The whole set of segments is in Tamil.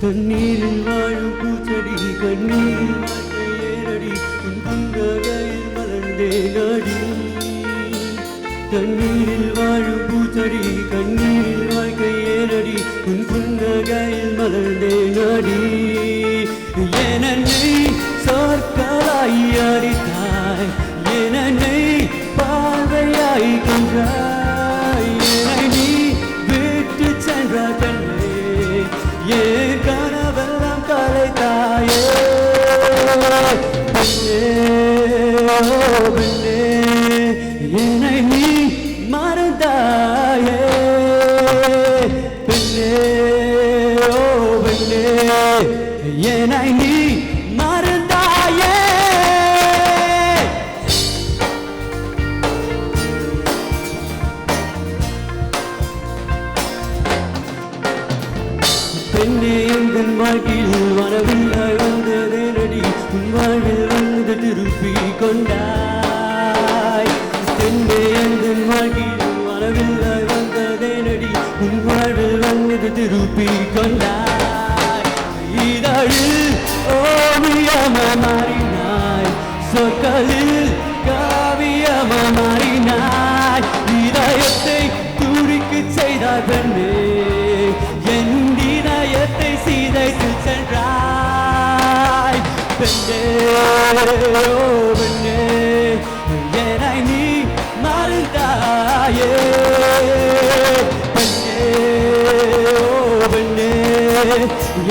தண்ணீரில் வாழும் பூச்செடி கண்ணீரில் வாழ்க்கை ஏறடி உன் புன்னகையில் மலர்ந்தே நாடி தண்ணீரில் வாழும் பூச்செடி கண்ணீரில் வாழ்க்கை ஏறடி உன் புன்னகையில் மலர்ந்தே நாடி என்னை சொற்களாய் அடித்தாய் என்னை பார்வையாய் கொன்றாய் என்னை நீ விட்டு சென்ற கண்ணே ஏன் கனவெல்லாம் கலைத்தாயே பெண்ணே என்னை நீ மறந்தாயே பெண்ணே பெண்ணே என்னை நீ மறந்தாயே பெண்ணே எங்கள் வாழ்க்கையில் வரவில்லை வந்ததேனடி உன் வாழ்வில் வந்து திருப்பி கொண்டாய் பெண்ணே எங்கள் வாழ்க்கையில் வரவில்லை வந்ததேனடி உன் வாழ்வில் வந்து திருப்பி கொண்டாய் இதழில் ஓவியம மாறினாய் சொற்களில் காவியம மாறினாய் இதயத்தை துடிக்கு செய்தாய் பெண்ணே சீதைத்து சென்றாய் பெண்ணே பெண்ணே என்னை நீ மறந்தாயே பெண்ணே பெண்ணே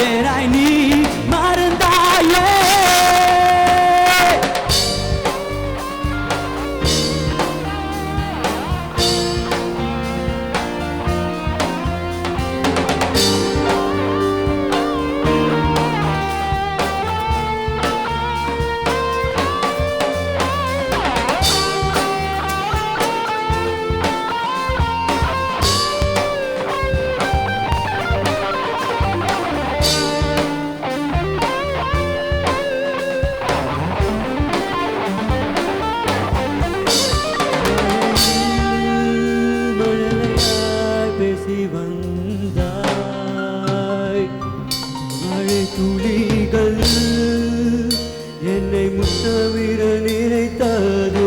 என்னை நீ மறந்தாயே துளிகள் என்னை முத்தமிட நினைத்தது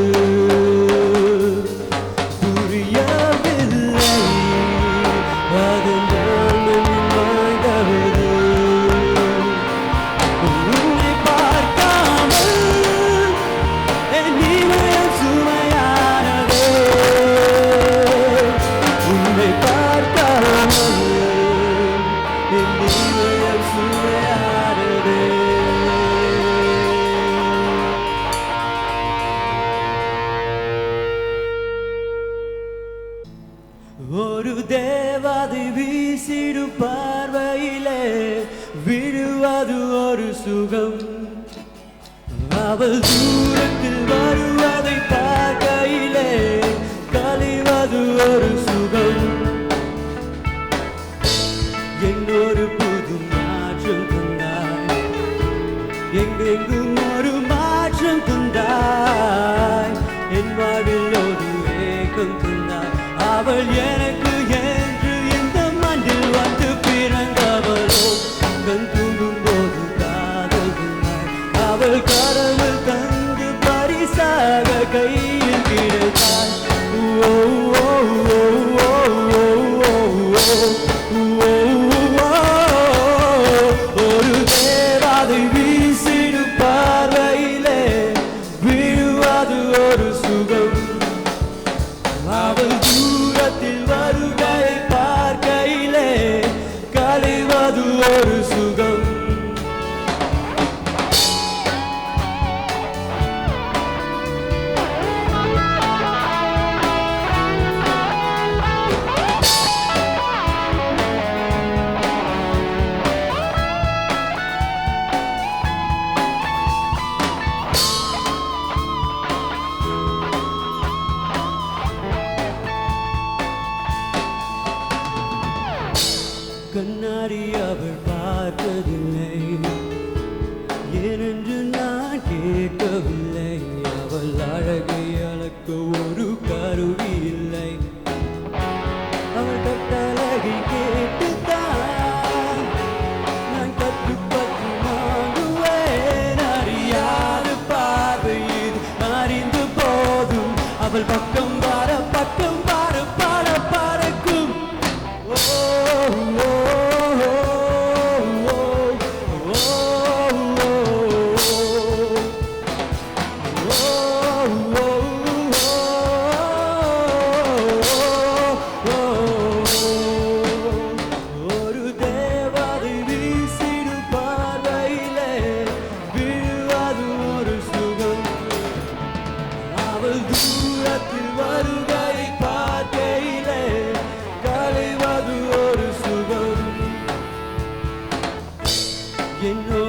புரியவில்லை அதனால் வாழ்ந்தது உன்னை பார்க்காமல் என் இதயம் சுமையானதே உன்னை பார்க்காமல் என் இதயம் சுமையானதே ஒரு தேவதை வீசிடும் பார்வையிலே விடுவது ஒரு சுகம் அவள் தூரத்தில் வருவதை பார்க்கையிலே கழிவது ஒரு சுகம் என்னொரு புது மாற்றம் தந்தாய் எங்கெங்கும் ஒரு மாற்றம் தந்தாய் என் வாழ்வில் ஒரு ஏக்கம் தந்தாய் அவள் எனக்கு என்று இந்த மண்ணில் வந்து பிறந்தவளோ கண் தூங்கும் போது காதல் தந்தாய் அவள் கடவுள் தந்து பரிசாக கையில் கிடைத்தாய் ஓ ஓ ஓ ஒரு தேவாதை வீசிடும் பார்வையிலே விழுவது ஒரு சுகம் அவள் தூரத்தில் வருகையை பார்க்கையிலே கழிவது ஒரு சுகம் கண்ணாடி அவள் பார்த்ததில்லை ஏனென்று நான் கேட்கவில்லை அவள் அழகை அளக்க ஒரு கருவி இல்லை அவள் கட்டழகை கேட்டுத்தான் நான் அவள் பக்கம் வர பாட பறக்கும். ஓ ஓ ஒரு தேவதை வீசிடும் பார்வையிலே விழுவது ஒரு சுகம். அவள் தூரத்தில் வருவதை பார்க்கையிலே களைவது ஒரு சுகம். என்னோ